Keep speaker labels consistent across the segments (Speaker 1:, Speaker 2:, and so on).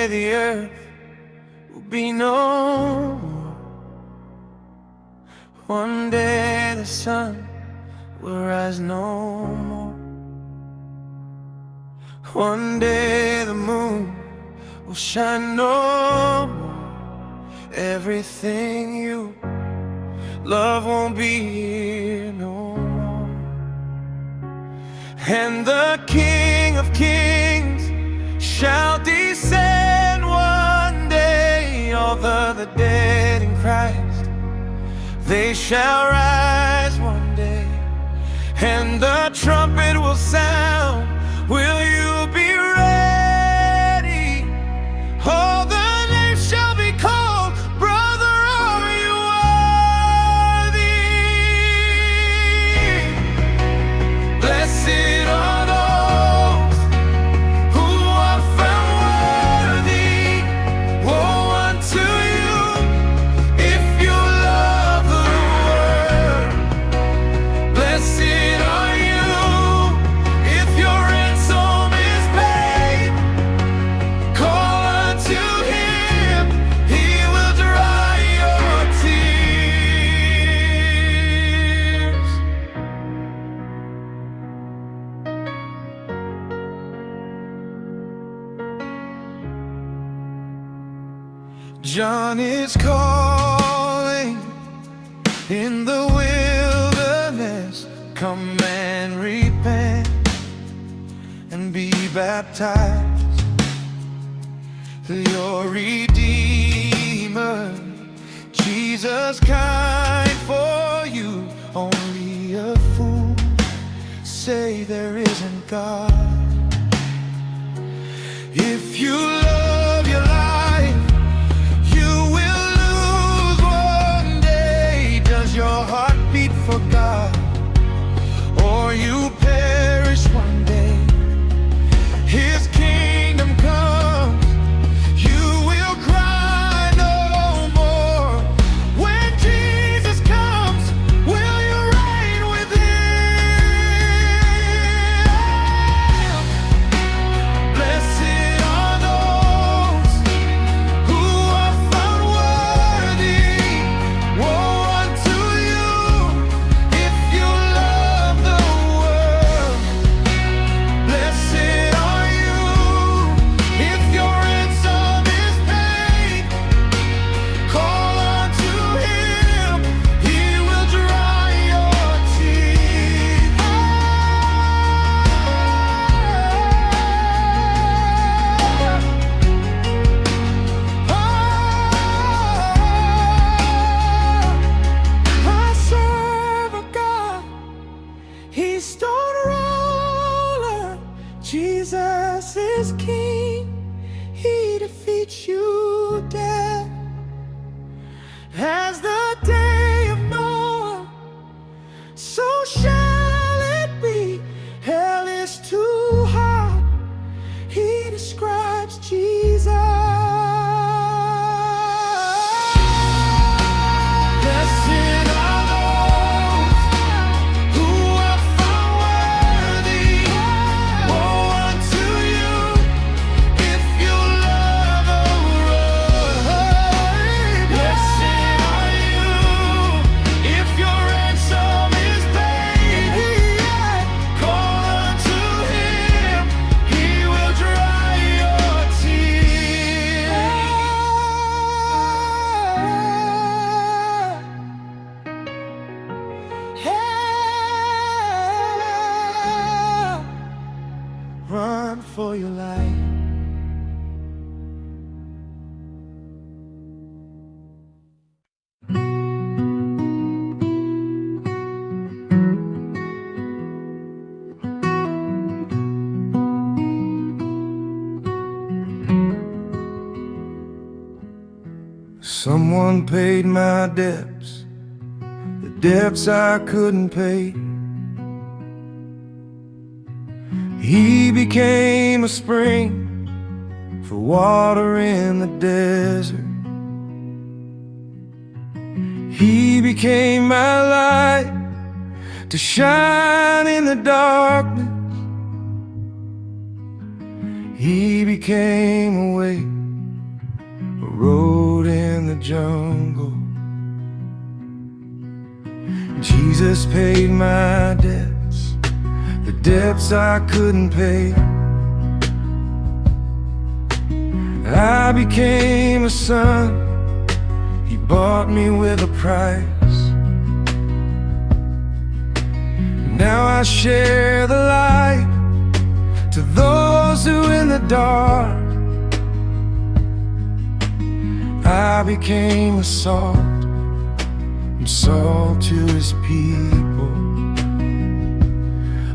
Speaker 1: the earth will be no more. One day the sun will rise no more. One day the moon will shine no more. Everything you love won't be here no more. And the King of Kings shall descend one day. All the dead in Christ, they shall rise one day. And the trumpet will sound. Will you be ready? All the names shall be called. Brother, are you worthy? Blessed are those who are found worthy. Woe unto you if you love the world. Blessed are you if your ransom is paid. Call unto him, he will dry your tears. John is calling in the wilderness. Come and repent and be baptized. Your Redeemer, Jesus, kind for you. Only a fool say there isn't God. If you love your life, you will lose one day. Does your heart beat for God, or you perish one day? His kingdom comes, you will cry no more. When Jesus comes, will you reign with him? Blessed are those who are found worthy. Woe unto you if you love the world. Blessed are you if your ransom is paid. Call unto him, he will dry your tears. I serve a God, he's stone roller. Jesus is king, he defeats you, death. As the day of Noah, so shall it be. Hell is too hot, he describes Jesus. Blessed are those who are found worthy. Woe unto you if you love the world. Blessed are you if your ransom is paid. Call unto him, he will dry your tears. Run for your life. Someone paid my debts, the debts I couldn't pay. He became a spring for water in the desert. He became my light to shine in the darkness. He became a way jungle. Jesus paid my debts, the debts I couldn't pay. I became a son, he bought me with a price. Now I share the light to those who in the dark. I became a salt, and salt to his people.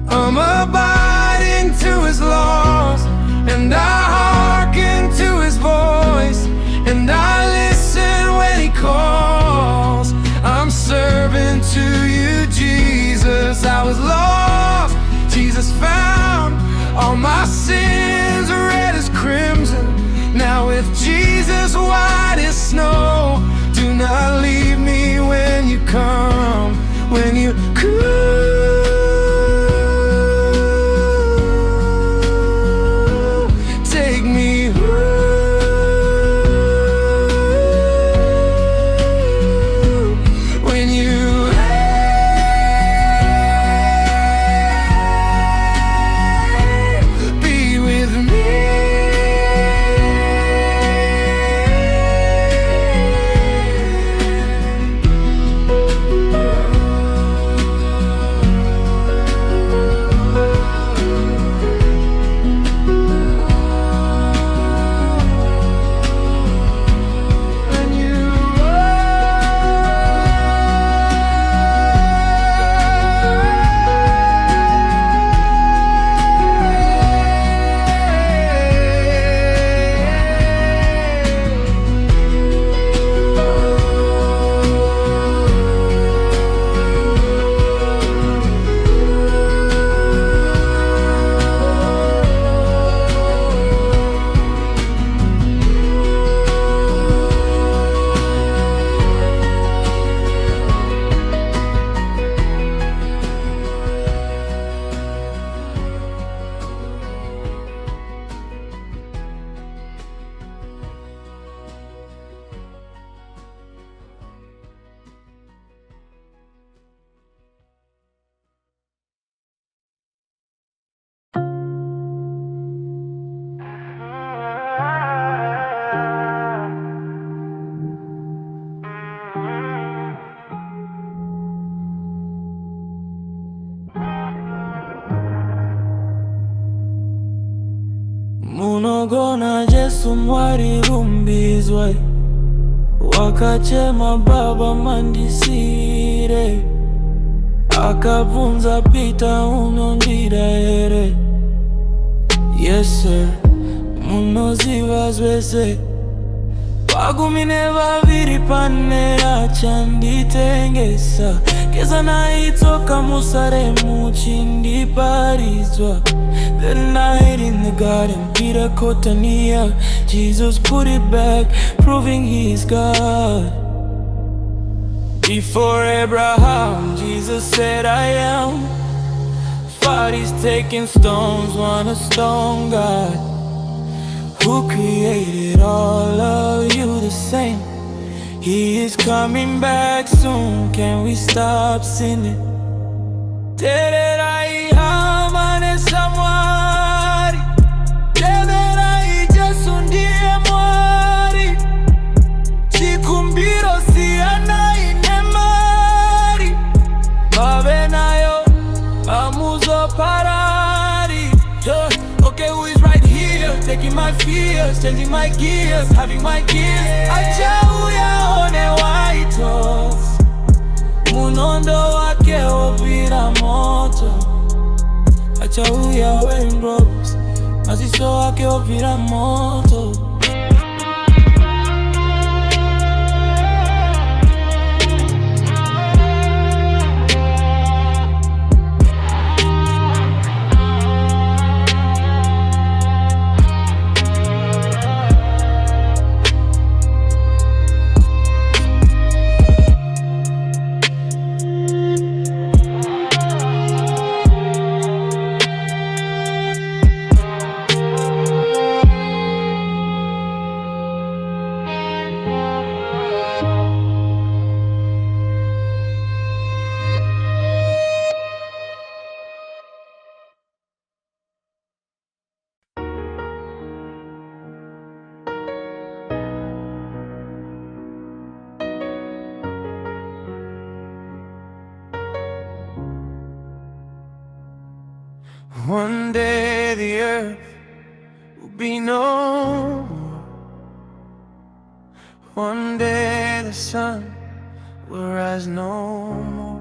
Speaker 1: I'm abiding to his laws, and I hearken to his voice, and I listen when he calls. I'm serving to you, Jesus. I was lost, Jesus found. All my sins are red as crimson. Now with Jesus white as snow. Do not leave me when you come, when you come. Take me when you be with me.
Speaker 2: Munogona Jesu mwari rumbizwe, wakachema baba mandisire, akabvunza Pita unondida here. Yes sir, munoziva zvese. Pagumine vaviri pane achanditengesa, keza naitsoka muSaremu chindiparidzwa. The night in the garden, Peter Kotania, Jesus put it back, proving he's God. Before Abraham, Jesus said I am. Bodies taking stones, want a stone God. Who created all of you the same? He is coming back soon, can we stop sinning? Tererai hamane samwari, tererai Jesu ndiye mwari. Chikumbiro siana inemari, bave nayo amuzo parari. Okay, who is right here? Taking my fears, changing my gears, having my gears. Acha uyaone white horse, munondo wake ovira moto. Acha uya wearing robes, maziso wake ovira moto.
Speaker 1: the earth will be no more. One day the sun will rise no more.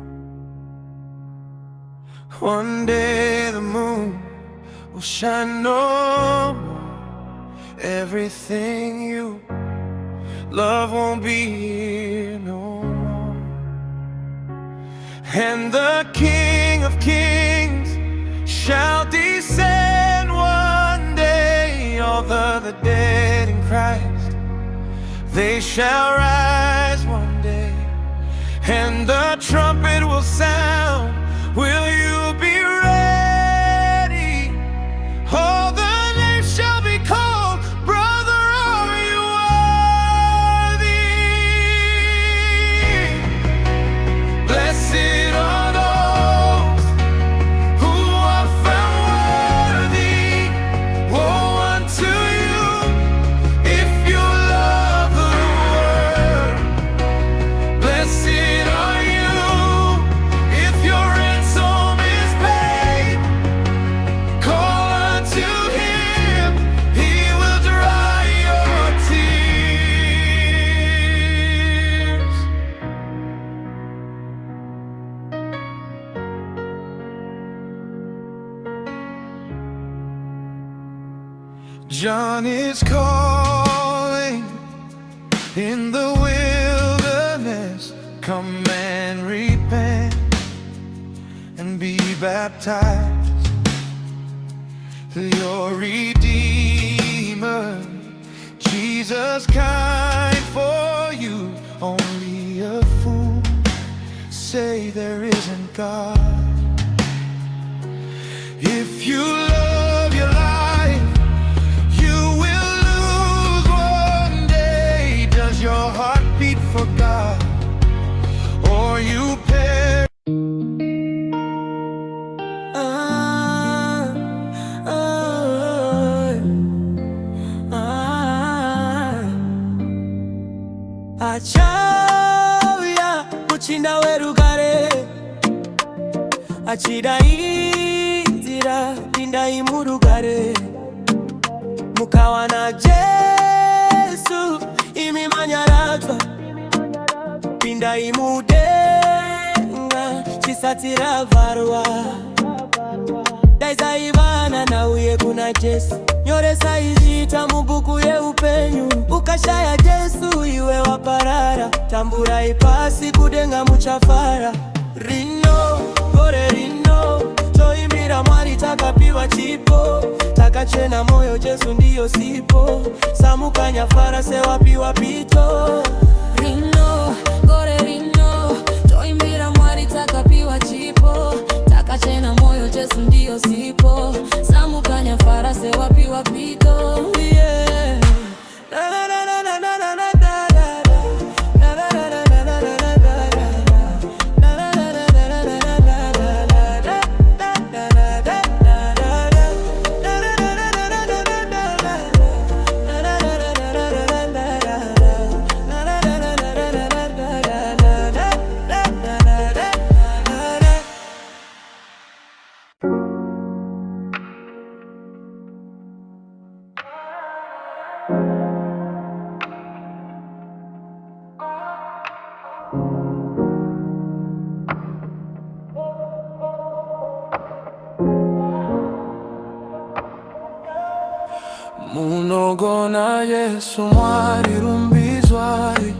Speaker 1: One day the moon will shine no more. Everything you love won't be here no more. And the King of Kings shall descend one day. All the dead in Christ, they shall rise one day. And the trumpet will sound. Will you be ready? All the names shall be called. Brother, are you worthy? Blessed are those who are found worthy. Woe unto you if you love the word. Blessed are you if your ransom is paid. Call unto him, he will dry your tears. John is calling in the wilderness. Come and repent and be baptized. Your Redeemer, Jesus, kind for you. Only a fool say there isn't God. If you love your life, you will lose one day. Does your heart beat for God, or you perish?
Speaker 2: Achauya muchinda werugare, achida inzira pinda imurugare. Mukawa na Jesu imimanyaradzwa, pinda imudenga chisatira varwa. Daiza ivana na uye kuna Jesu, nyoresa izita mubuku ye upenyu. Ukashaya Jesu iwe waparara, tambura ipasi kudenga muchafara. Rino, gore rino, toimbira mwari takapiwa chipo. Takachena moyo Jesu ndiyo sipo, samukanya fara sewapiwa pito.
Speaker 3: Rino, gore rino, toimbira mwari takapiwa chipo. Takachena moyo Jesu ndiyo sipo, samukanya fara sewapiwa pito.
Speaker 2: Yeah. Na na na na na na na na na na na na na na na na.
Speaker 1: Munogona Yesu mwari rumbizwari,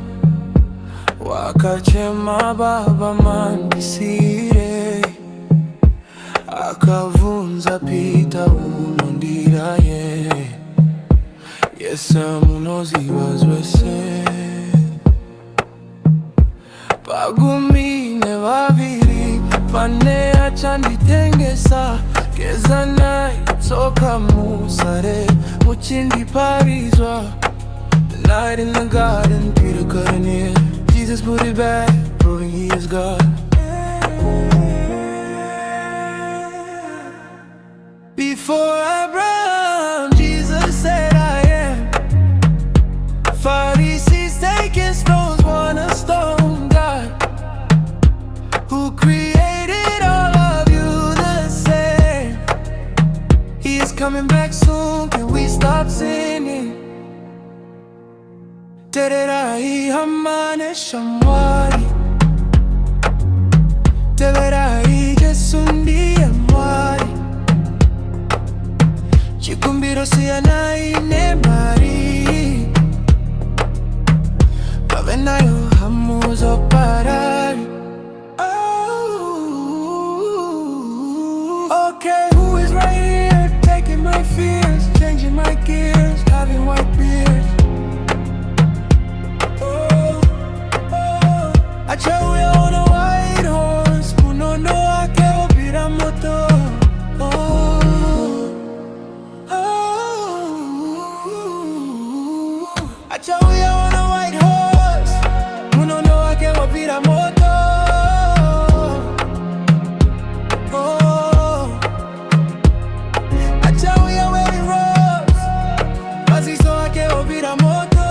Speaker 1: wakachema baba mandisire. Akavunza pita unondira ye, Yesu munozibazwese. Pagumine babiri pane achanditengesa. Keza night soka musare muchindi parizwa. The night in the garden, Peter couldn't hear. Jesus put it back, proving he is God. Before Abraham, Jesus said I am. Pharisees taking stones, want a stone God who created all of you the same. He is coming Tererai hamane shamwari, teverai Yesu ndiye mwari. Chikumbiro sianaine mari, pavenayo hamuzo parari. Okay, who is right here, taking my fears, changing my gears, having white beards? Achauya on a white horse, munono wake upira moto. Achauya on a white horse, munono wake upira moto. Achauya wearing robes, mazizo wake upira moto.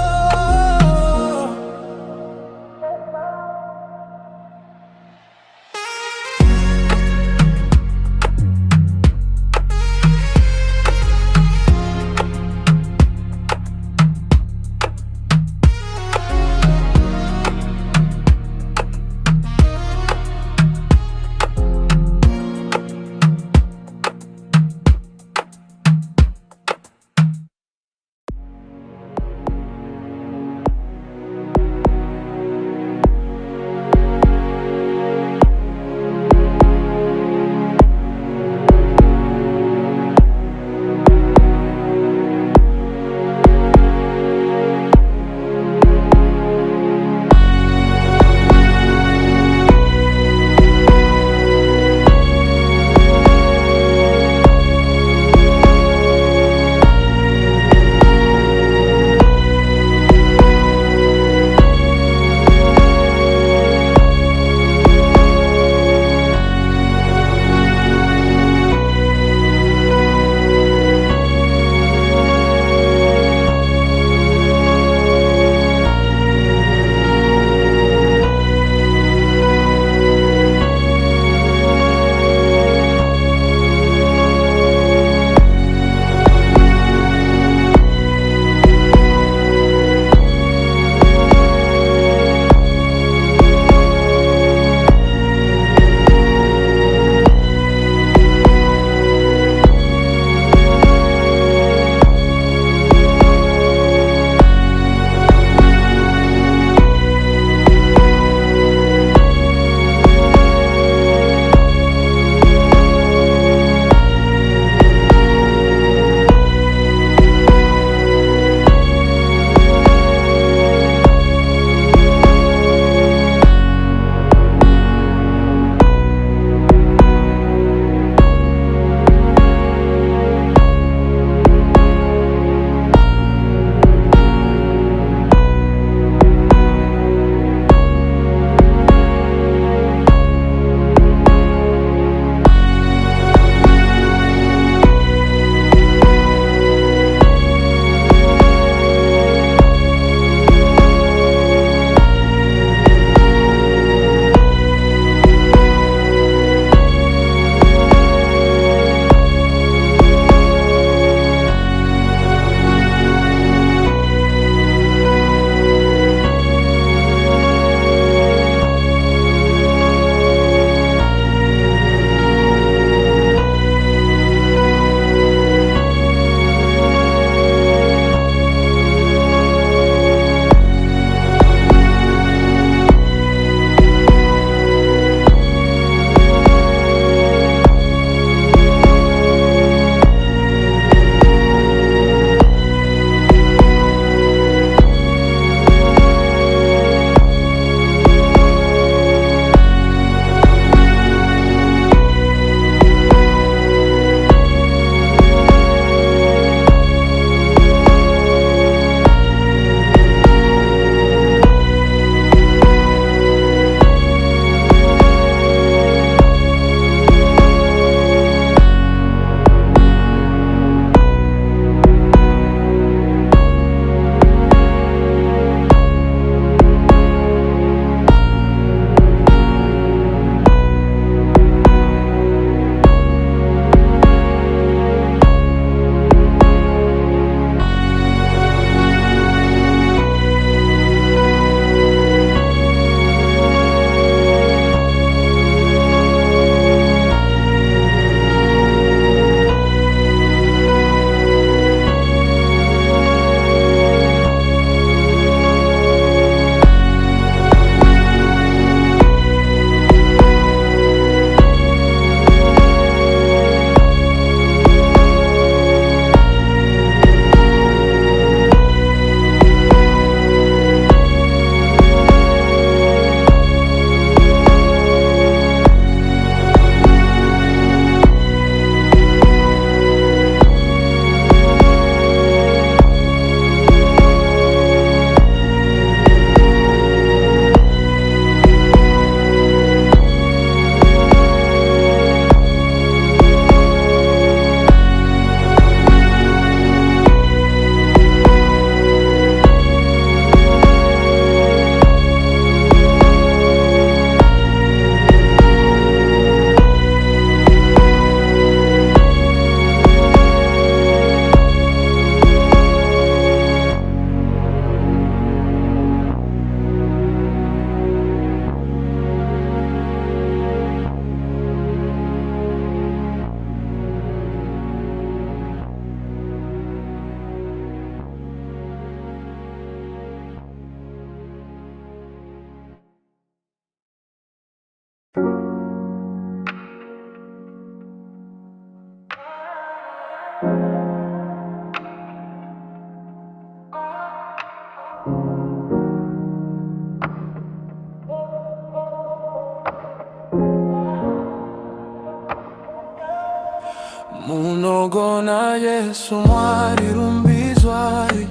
Speaker 2: Wamugona Yesu mwari rumbizwari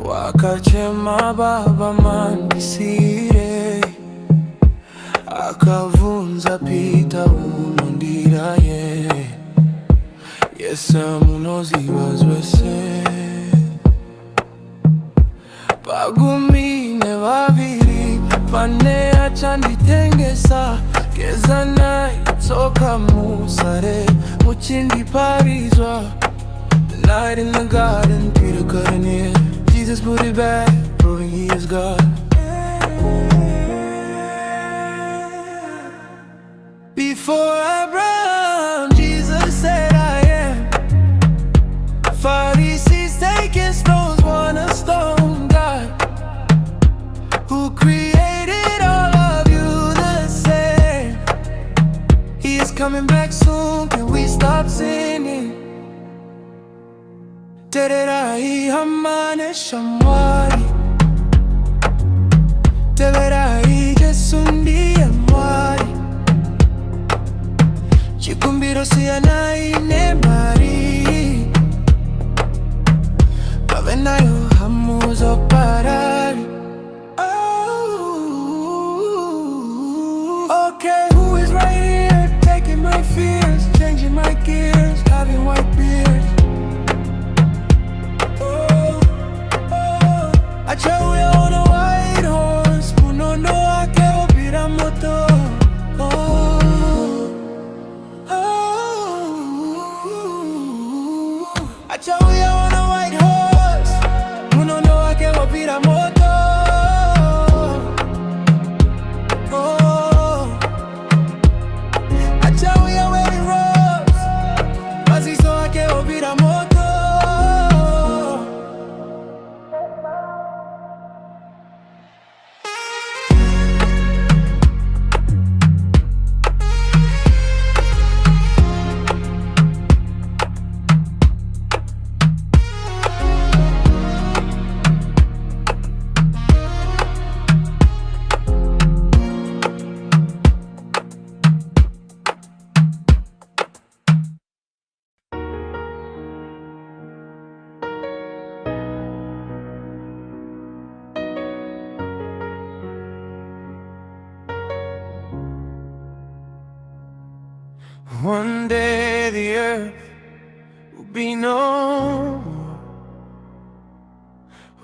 Speaker 2: wakachema baba mandisire akavunza pita unondira ye Yesa munozibazwese bagumine babiri bane achanditengesa keza naitsoka musare muchindi parizwa the night in the garden Peter couldn't hear Jesus put it back proving he is God. Before Abraham Jesus said I am. Pharisees taking stones want a stone God who created all of you the same. He is coming back soon, can we stop singing? Tererai hamane shamwari Teverai jesundi amwari Chikumbiro siya ine mari Kavenayo hamuzo parari. Oh, okay, who is right here? Taking my fears, changing my gears, having white beard. Achawi on a white horse, uno no akeo piramoto. Achawi on a white horse, uno no akeo piramoto. Achawi on wearing robes, mazizo akeo piramoto. One day the earth will be no more.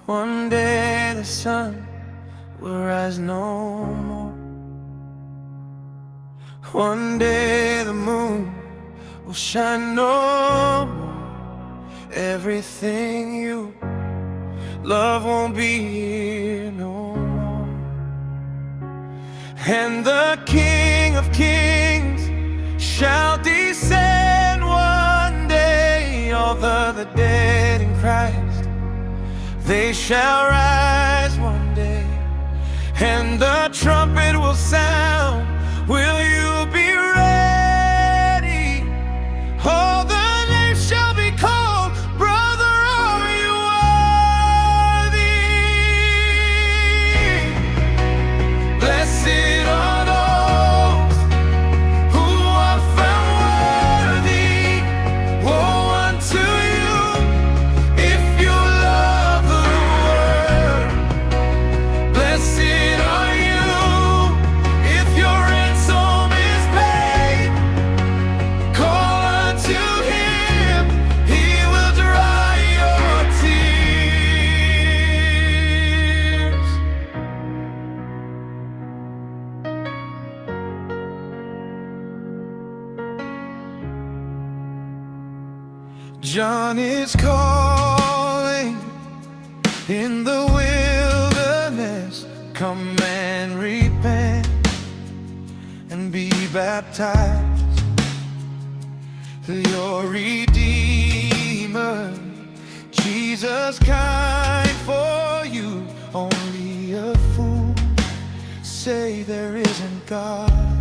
Speaker 2: One day the sun will rise no more. One day the moon will shine no more. Everything you love won't be here no more. And the King of Kings shall descend one day. All the dead in Christ, they shall rise one day. And the trumpet will sound. Will you be ready? All the names shall be called. Brother, are you worthy? Blessed are those who are found worthy. Woe unto you if you love the word. Blessed are you if your ransom is paid. Call unto him, he will dry your tears. John is calling in the wilderness. Come and repent and be baptized. Your Redeemer, Jesus kind for you. Only a fool say there isn't God.